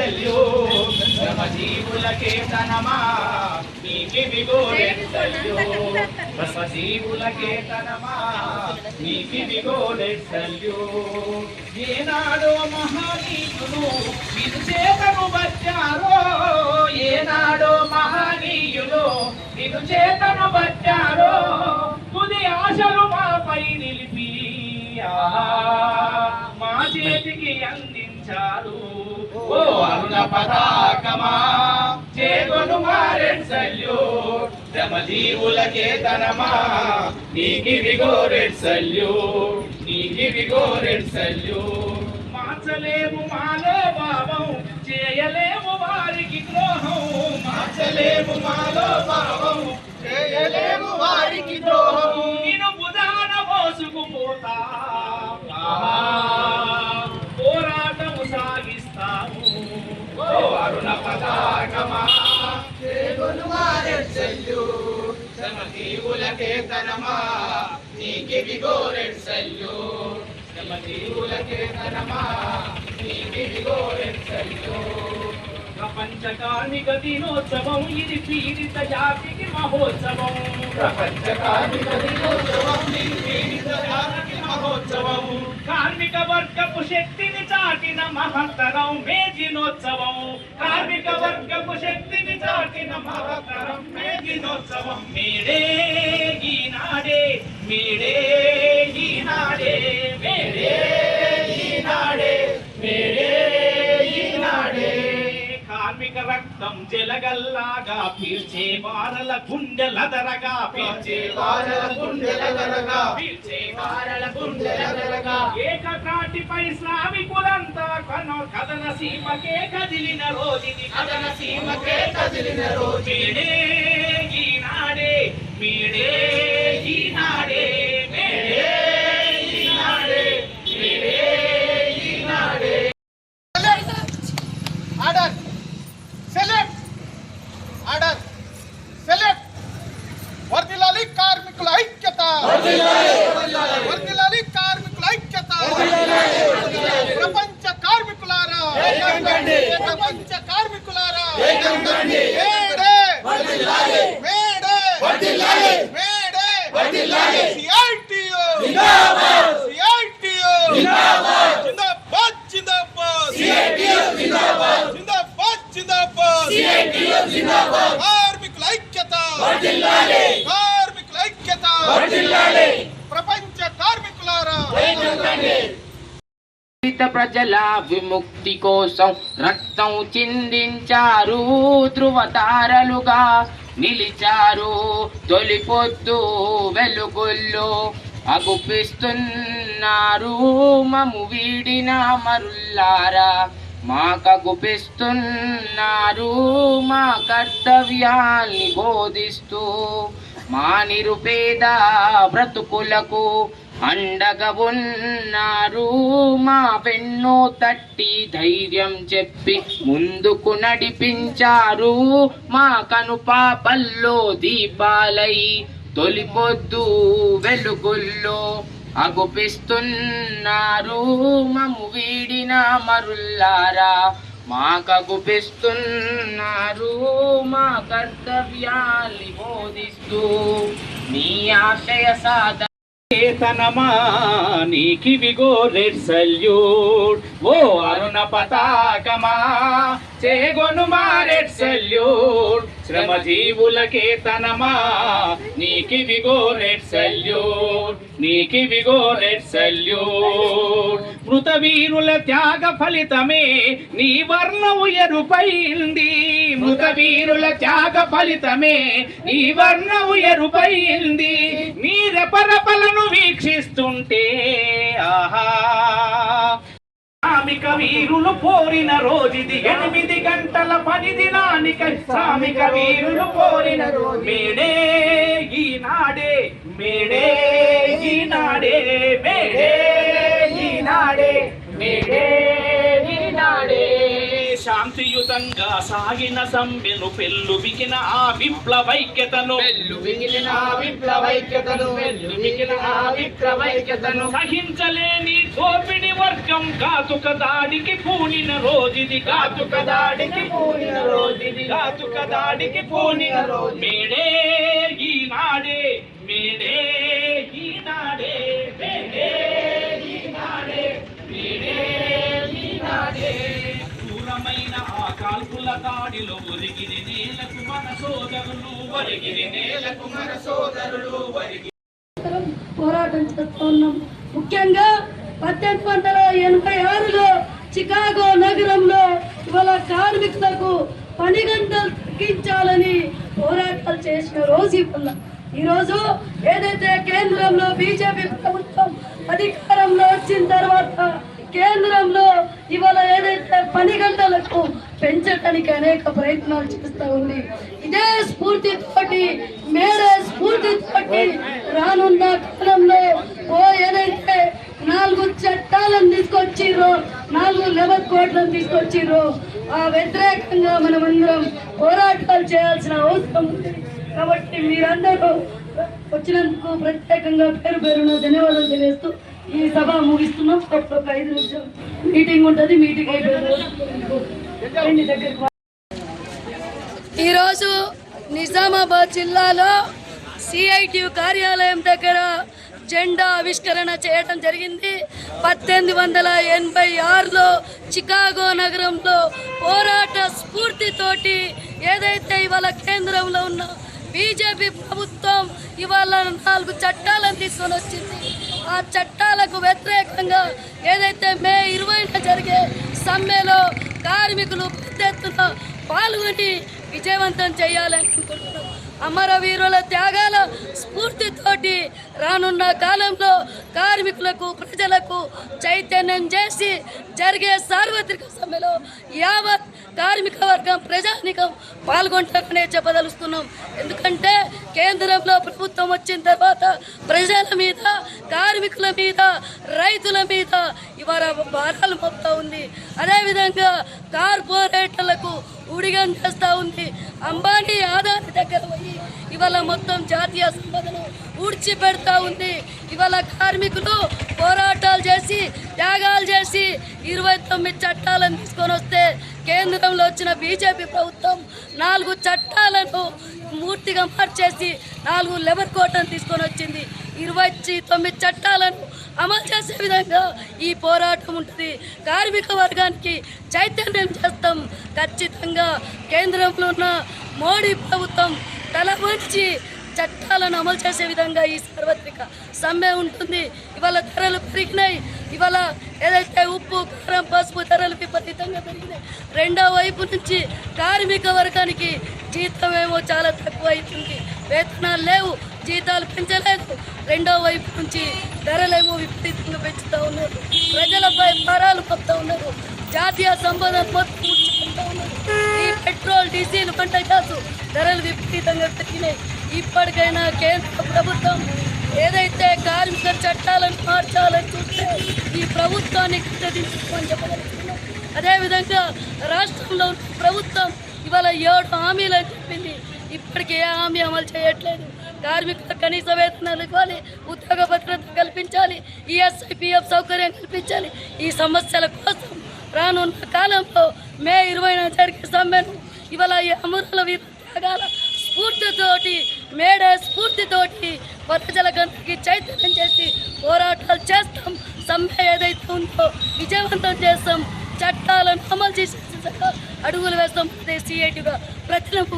Salute శ్రమజీవులకే తనమా నీకిదిగో రెడ్ సెల్యూట్ శ్రమజీవులకే తనమా నీకిదిగో రెడ్ సెల్యూట్ ఏనాడో మహనీయులు వినుచేతను వచ్చారో ఏనాడో మహనీయులు వినుచేతను వచ్చారో తుది ఆశలు మాపై నిలిపి మా చేతికి అందించారు ఓ అరుణ పతాకమా చేగొను రెడ్ సెల్యూట్ శ్రమజీవులకే తనమా నీకిదిగో రెడ్ సెల్యూట్ నీకిదిగో రెడ్ సెల్యూట్ మార్చలేము మాలో భావం చేయలేము వారికి ద్రోహం మార్చలేము మాలో భావం చేయలేము వారికి ద్రోహం నేను బుధాన మోసుకుపోతా పోరాటము సాగిస్తాము ఓ అరుణ పతాకమా చేగొను రెడ్ సెల్యూట్ శ్రమజీవులకే తనమా నీకిదిగో రెడ్ సెల్యూట్ శ్రమజీవులకే తనమా నీకిదిగో రెడ్ సెల్యూట్ ప్రపంచ కార్మిక దినోత్సవం ఇది పీడిత జాతికి మహోత్సవం ప్రపంచ కార్మిక దినోత్సవం ఇది పీడిత జాతికి మహోత్సవం కార్మిక వర్గపు శక్తిని చాటిన మహత్తరం మే దినోత్సవం కార్మిక వర్గపు శక్తిని చాటిన మహత్తరం మే దినోత్సవం మేడే ఈనాడే మేడే ఈనాడే మేడే ఈనాడే మేడే ఈనాడే కార్మిక రక్తం జలగల్లాగా పీల్చే వారల గుండెలదరగా పీల్చే వారల గుండెలదరగా పీల్చే వారల గుండెలదరగా ఏకతాటిపై శ్రామికులంతా కథన సీమకే కదిలిన రోజుది కథన సీమకే కదిలిన రోజు మేడే ఈనాడే మేడే ఈనాడే మేడే ఈనాడే మేడే ఈనాడే ఆర్డర్ సెలెక్ట్ ఆర్డర్ సెలెక్ట్ వర్ధిల్లాలి కార్మికుల ఐక్యత వర్ధిల్లాలి కార్మికుల ఐక్యత ప్రపంచ కార్మికులారా ప్రపంచ కార్మికులారా May Day May Day May Day CITU CITU జిందాబాద్ జిందాబాద్ సిఐటియు జిందాబాద్ జిందాబాద్ జిందాబాద్ సిఐటియు జిందాబాద్ కార్మికుల ఐక్యత వర్ధిల్లాలి కార్మికుల ఐక్యత వర్ధిల్లాలి ప్రపంచ కార్మికులారా ప్రజల విముక్తి కోసం రక్తం చిందించారు ధృవతారలుగా నిలిచారు తొలిపొద్దు వెలుగుల్లో అగుపిస్తున్నారు మము వీడిన మరుల్లారా మాకగుపిస్తున్నారు మా కర్తవ్యాల్ని బోధిస్తూ మా నిరుపేద బ్రతుకులకు అండగా ఉన్నారు మా వెన్నో తట్టి ధైర్యం చెప్పి ముందుకు నడిపించారు మా కనుపాపల్లో దీపాలై తొలిపొద్దు వెలుగుల్లో అగుపిస్తున్నారు మము వీడిన మరుల్లారా మాకగుపిస్తున్నారు మా కర్తవ్యాల్ని బోధిస్తూ మీ ఆశయ సాధన తనమా నీకివిగో రెడ్ సెల్యూట్ ఓ అరుణ పతాకమా చేగొను రెడ్ సెల్యూట్ శ్రమజీవులకే తనమా నీకివిగో రెడ్ సెల్యూట్ నీకివిగో రెడ్ సెల్యూట్ మృత వీరుల త్యాగ ఫలితమే నీ వర్ణము ఎరుపైంది మృత వీరుల త్యాగ ఫలితమే నీ వర్ణము ఎరుపైంది నీ రెపరెపలను వీక్షిస్తుంటే ఆహా శ్రామిక వీరులు పోరిన రోజుది 8 గంటల పని దినానికై శ్రామిక వీరులు పోరిన రోజు మేడే ఈనాడే మేడే ఈనాడే మేడే ఈనాడే మేడే ఈనాడే శాంతియుతంగా సాగిన సమ్మెను పెళ్ళుబికిన ఆ విప్లవైక్యతను సహించలేని దోపిడి వర్గం ఘాతుక దాడికి పూనిన రోజుది ఘాతుక దాడికి పూనిన రోజు మేడే ఈనాడే మేడే ఈనాడే మేడే ఈనాడే మేడే ఈనాడే దూరమైన ఆ కాల్పుల దాడిలో ఒరిగిరి నేలకు మన సోదరులు పోరాటం చేస్తూ ఉన్నాం. ముఖ్యంగా 1886లో చికాగో నగరంలో ఇవాళ కార్మికులకు పని గంటలు తగ్గించాలని పోరాటాలు చేసిన రోజు ఈరోజు ఏదైతే కేంద్రంలో బీజేపీ ప్రభుత్వం అధికారంలో వచ్చిన తర్వాత కేంద్రంలో ఇవాళ ఏదైతే పని గంటలకు పెంచడానికి అనేక ప్రయత్నాలు చేస్తూ ఉంది. ఇదే స్ఫూర్తితోటి మేడే స్ఫూర్తితోటి రానున్న కాలంలో ఏదైతే 4 చట్టాలను తీసుకొచ్చిర్రో 4 లేబర్ కోడ్లను తీసుకొచ్చిర్రో ఆ వ్యతిరేకంగా మనమందరం పోరాటాలు చేయాల్సిన అవసరం ఉంది. కాబట్టి మీరందరూ వచ్చినందుకు ప్రత్యేకంగా పేరున ధన్యవాదాలు తెలియజేస్తూ ఈ సభ ముగిస్తున్నాం. ఒక 5 నిమిషాలు మీటింగ్ ఉంటుంది. మీటింగ్ ఈరోజు నిజామాబాద్ జిల్లాలో సిఐటియు కార్యాలయం దగ్గర జెండా ఆవిష్కరణ చేయడం జరిగింది. 1886లో చికాగో నగరంలో పోరాట స్ఫూర్తితోటి ఏదైతే ఇవాళ కేంద్రంలో ఉన్న బీజేపీ ప్రభుత్వం ఇవాళ 4 చట్టాలను తీసుకొని వచ్చింది. ఆ చట్టాలకు వ్యతిరేకంగా ఏదైతే మే 20న జరిగే సమ్మెలో కార్మికులు పెద్ద ఎత్తున పాల్గొని విజయవంతం చేయాలని అనుకుంటున్నాం. అమరవీరుల త్యాగాల స్ఫూర్తితోటి రానున్న కాలంలో కార్మికులకు ప్రజలకు చైతన్యం చేసి జరిగే సార్వత్రిక సమ్మెలో యావత్ కార్మిక వర్గం ప్రజానికం పాల్గొంటారనే చెప్పదలుస్తున్నాం. ఎందుకంటే కేంద్రంలో ప్రభుత్వం వచ్చిన తర్వాత ప్రజల మీద కార్మికుల మీద రైతుల మీద ఇవాళ భారాలు మోపుతా ఉంది. అదేవిధంగా కార్పొరేటర్లకు ఊడిగం చేస్తూ ఉంది. అంబానీ ఆదాని దగ్గర పోయి ఇవాళ మొత్తం జాతీయ సంపదను ఊడ్చిపెడతా ఉంది. ఇవాళ కార్మికులు పోరాటాలు చేసి త్యాగాలు చేసి 29 చట్టాలను తీసుకొని వస్తే కేంద్రంలో వచ్చిన బీజేపీ ప్రభుత్వం 4 చట్టాలను పూర్తిగా మార్చేసి 4 లేబర్ కోడ్లను తీసుకొని వచ్చింది. 29 చట్టాలను అమలు చేసే విధంగా ఈ పోరాటం ఉంటుంది. కార్మిక వర్గానికి చైతన్యం చేస్తాం. ఖచ్చితంగా కేంద్రంలో ఉన్న మోడీ ప్రభుత్వం తల వంచి చట్టాలను అమలు చేసే విధంగా ఈ సార్వత్రిక సమ్మె ఉంటుంది. ఇవాళ ధరలు పెరిగినాయి. ఇవాళ ఏదైతే ఉప్పు కారం పసుపు ధరలు విపరీతంగా పెరిగినాయి. రెండో వైపు నుంచి కార్మిక వర్గానికి జీతం ఏమో చాలా తక్కువ అవుతుంది. వేతనాలు లేవు, జీతాలు పెంచలేదు. రెండో వైపు నుంచి ధరలేమో విపరీతంగా పెంచుతూ ఉన్నారు. ప్రజలపై భారాలు పొందుతూ ఉన్నారు. జాతీయ సంపద మొత్తం ఉంచుకుంటూ ఉన్నారు. ఈ పెట్రోల్ డీజిల్ వంట గ్యాసు ధరలు విపరీతంగా పెరిగినాయి. ఇప్పటికైనా కేంద్ర ప్రభుత్వం ఏదైతే కార్మిక చట్టాలను మార్చాలని చూస్తే ఈ ప్రభుత్వాన్ని కట్టదించుకోమని చెప్పగలుగుతున్నాం. అదేవిధంగా రాష్ట్రంలో ప్రభుత్వం ఇవాళ 7 హామీలు అని చెప్పింది. ఇప్పటికీ ఏ హామీ అమలు చేయట్లేదు. కార్మికుల కనీస వేతనాలు ఇవ్వాలి, ఉద్యోగ భద్రత కల్పించాలి, ఈఎస్ఐపిఎఫ్ సౌకర్యం కల్పించాలి. ఈ సమస్యల కోసం రానున్న కాలంలో మే 20న జరిగే సమ్మెను ఇవాళ ఈ అమరుల త్యాగాల స్ఫూర్తితోటి మేడే స్ఫూర్తితోటి ప్రజలకందరికీ చైతన్యం చేసి పోరాటాలు చేస్తాం. సమ్మె ఏదైతే ఉందో విజయవంతం చేస్తాం. చట్టాలను అమలు చేసే అడుగులు వేస్తాం. సిఐటిగా ప్రజలకు